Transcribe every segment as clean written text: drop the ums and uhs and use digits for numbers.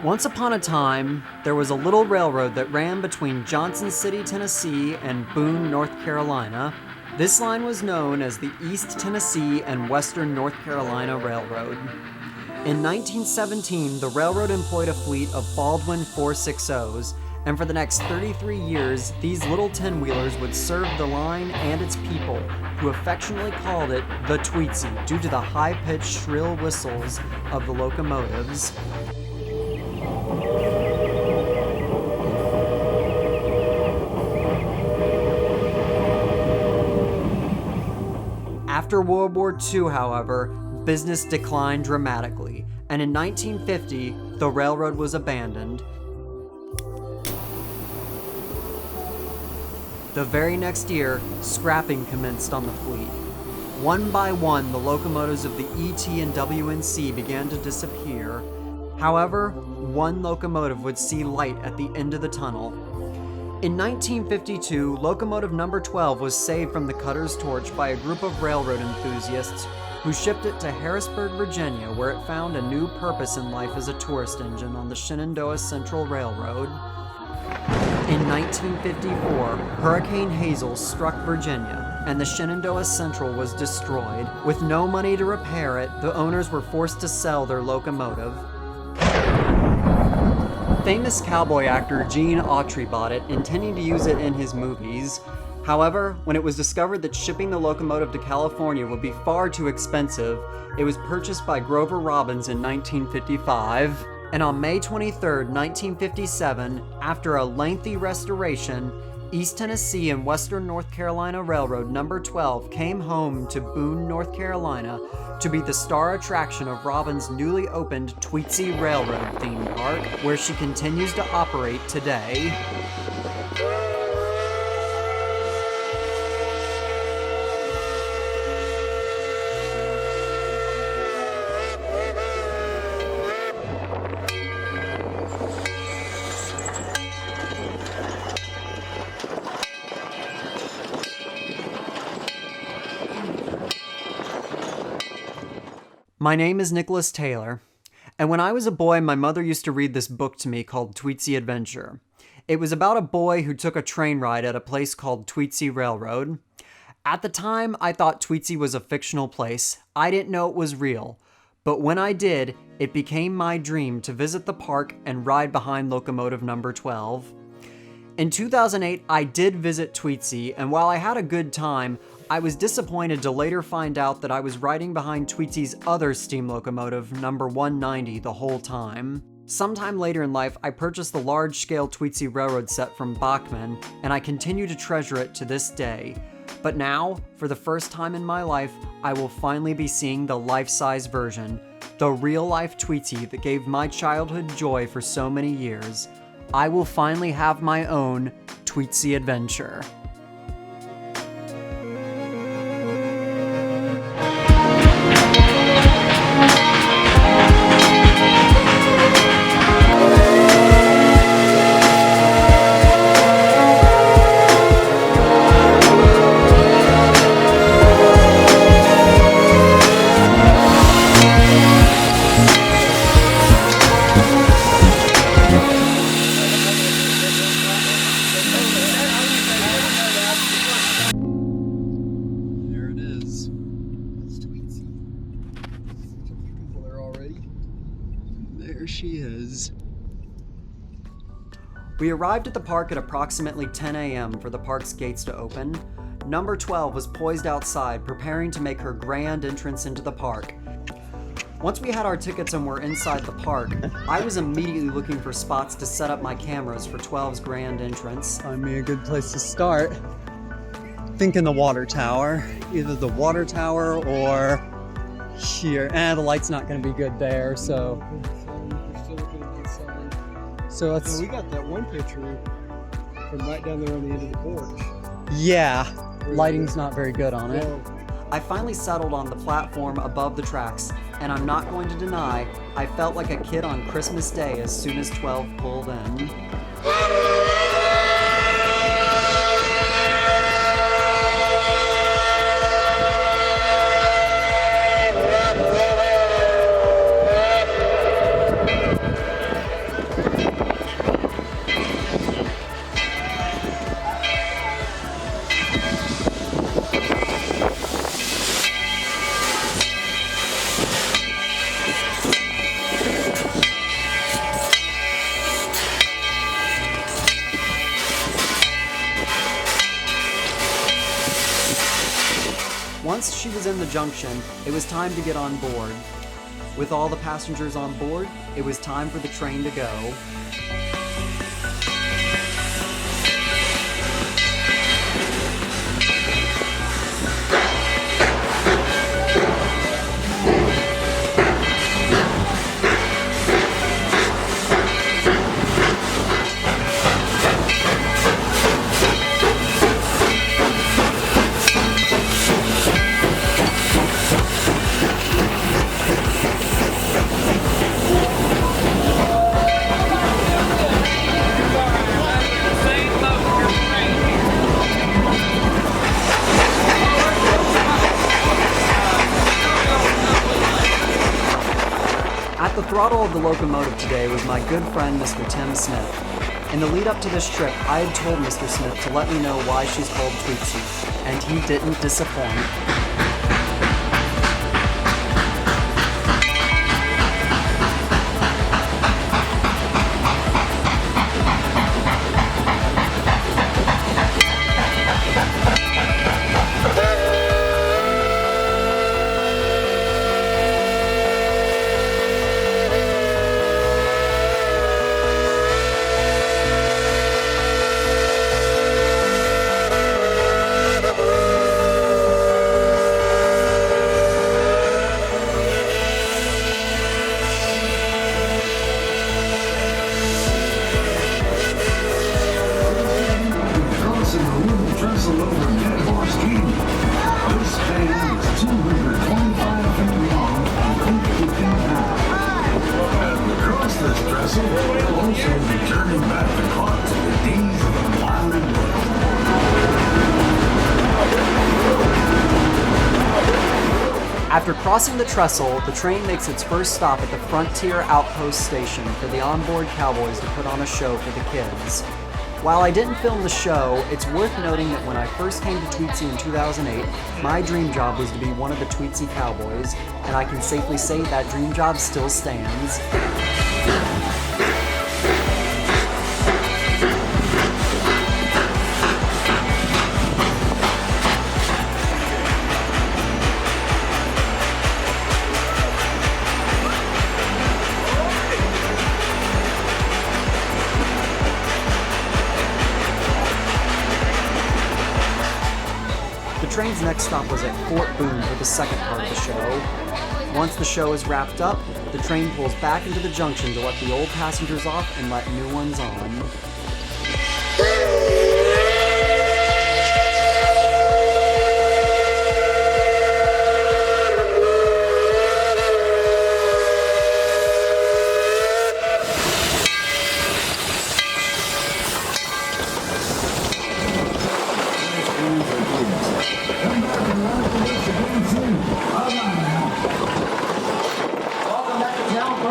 Once upon a time, there was a little railroad that ran between Johnson City, Tennessee and Boone, North Carolina. This line was known as the East Tennessee and Western North Carolina Railroad. In 1917, the railroad employed a fleet of Baldwin 460s, and for the next 33 years, these little 10-wheelers would serve the line and its people, who affectionately called it the Tweetsie due to the high-pitched shrill whistles of the locomotives. After World War II, however, business declined dramatically, and in 1950, the railroad was abandoned. The very next year, scrapping commenced on the fleet. One by one, the locomotives of the ET&WNC began to disappear. However, one locomotive would see light at the end of the tunnel. In 1952, locomotive number 12 was saved from the cutter's torch by a group of railroad enthusiasts who shipped it to Harrisburg, Virginia, where it found a new purpose in life as a tourist engine on the Shenandoah Central Railroad. In 1954, Hurricane Hazel struck Virginia, and the Shenandoah Central was destroyed. With no money to repair it, the owners were forced to sell their locomotive. Famous cowboy actor Gene Autry bought it, intending to use it in his movies. However, when it was discovered that shipping the locomotive to California would be far too expensive, it was purchased by Grover Robbins in 1955. And on May 23, 1957, after a lengthy restoration, East Tennessee and Western North Carolina Railroad number 12 came home to Boone, North Carolina to be the star attraction of Robbins' newly opened Tweetsie Railroad theme park, where she continues to operate today. My name is Nicholas Taylor, and when I was a boy, my mother used to read this book to me called Tweetsie Adventure. It was about a boy who took a train ride at a place called Tweetsie Railroad. At the time, I thought Tweetsie was a fictional place. I didn't know it was real. But when I did, it became my dream to visit the park and ride behind locomotive number 12. In 2008, I did visit Tweetsie, and while I had a good time, I was disappointed to later find out that I was riding behind Tweetsie's other steam locomotive, number 190, the whole time. Sometime later in life, I purchased the large-scale Tweetsie Railroad set from Bachman, and I continue to treasure it to this day. But now, for the first time in my life, I will finally be seeing the life-size version, the real-life Tweetsie that gave my childhood joy for so many years. I will finally have my own Tweetsie Adventure. There she is. We arrived at the park at approximately 10 a.m. for the park's gates to open. Number 12 was poised outside, preparing to make her grand entrance into the park. Once we had our tickets and were inside the park, I was immediately looking for spots to set up my cameras for 12's grand entrance. Find me a good place to start. Thinking the water tower. Either the water tower or here. The light's not going to be good there, so... So let's... we got that one picture from right down there on the end of the porch. Yeah, lighting's not very good on it. I finally settled on the platform above the tracks, and I'm not going to deny, I felt like a kid on Christmas Day as soon as 12 pulled in. Once she was in the junction, it was time to get on board. With all the passengers on board, it was time for the train to go. At the throttle of the locomotive today was my good friend Mr. Tim Smith. In the lead up to this trip, I had told Mr. Smith to let me know why she's called Tweetsie, and he didn't disappoint. After crossing the trestle, the train makes its first stop at the Frontier Outpost Station for the onboard cowboys to put on a show for the kids. While I didn't film the show, it's worth noting that when I first came to Tweetsie in 2008, my dream job was to be one of the Tweetsie cowboys, and I can safely say that dream job still stands. The train's next stop was at Fort Boone for the second part of the show. Once the show is wrapped up, the train pulls back into the junction to let the old passengers off and let new ones on.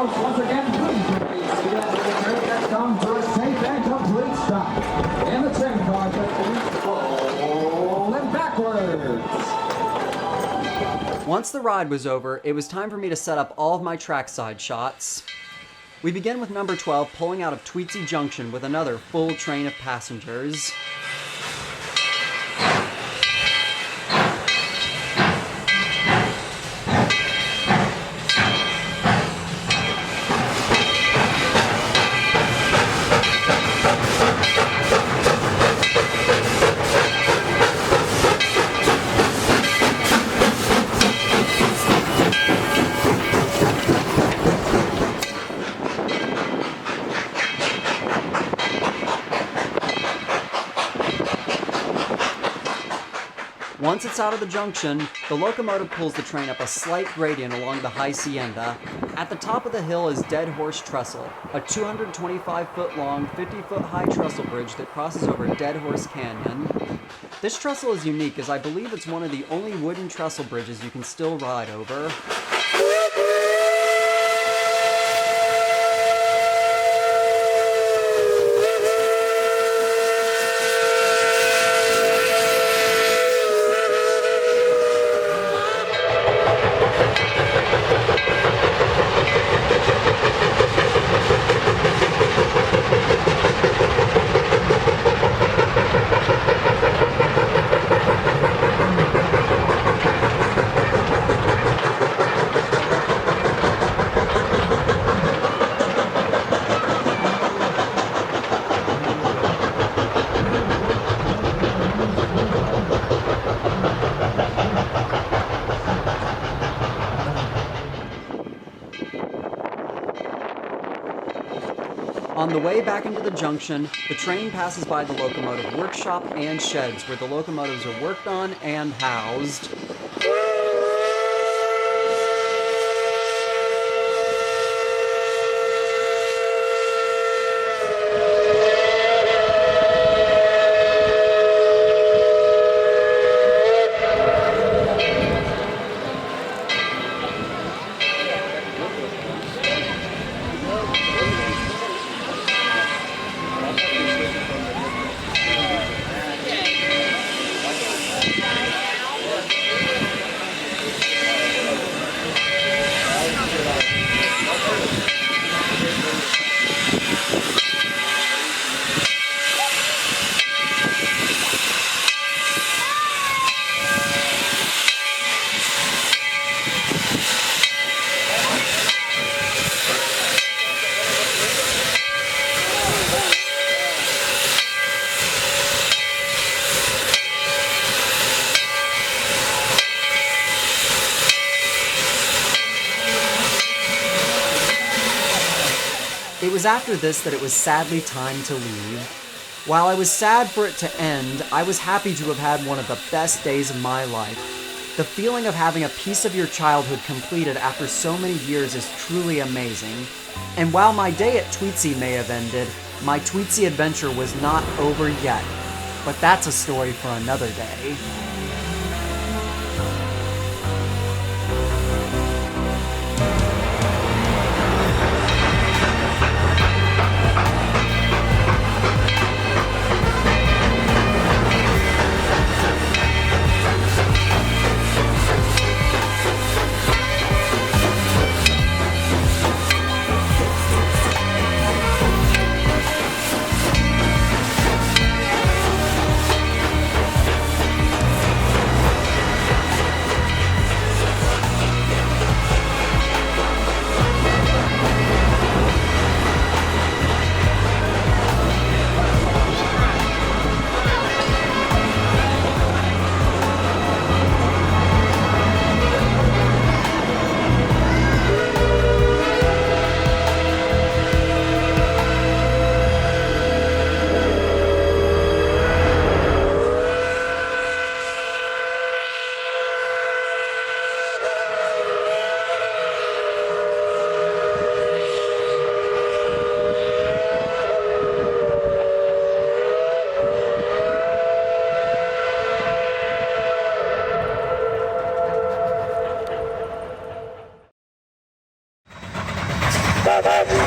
Once again, please see that train that comes to a safe and complete stop. And the train cars are rolling backwards. Once the ride was over, it was time for me to set up all of my trackside shots. We begin with number 12 pulling out of Tweetsie Junction with another full train of passengers. Once it's out of the junction, the locomotive pulls the train up a slight gradient along the Hacienda. At the top of the hill is Dead Horse Trestle, a 225-foot long, 50-foot high trestle bridge that crosses over Dead Horse Canyon. This trestle is unique as I believe it's one of the only wooden trestle bridges you can still ride over. On the way back into the junction, the train passes by the locomotive workshop and sheds where the locomotives are worked on and housed. It was after this that it was sadly time to leave. While I was sad for it to end, I was happy to have had one of the best days of my life. The feeling of having a piece of your childhood completed after so many years is truly amazing. And while my day at Tweetsie may have ended, my Tweetsie adventure was not over yet. But that's a story for another day. Bye-bye.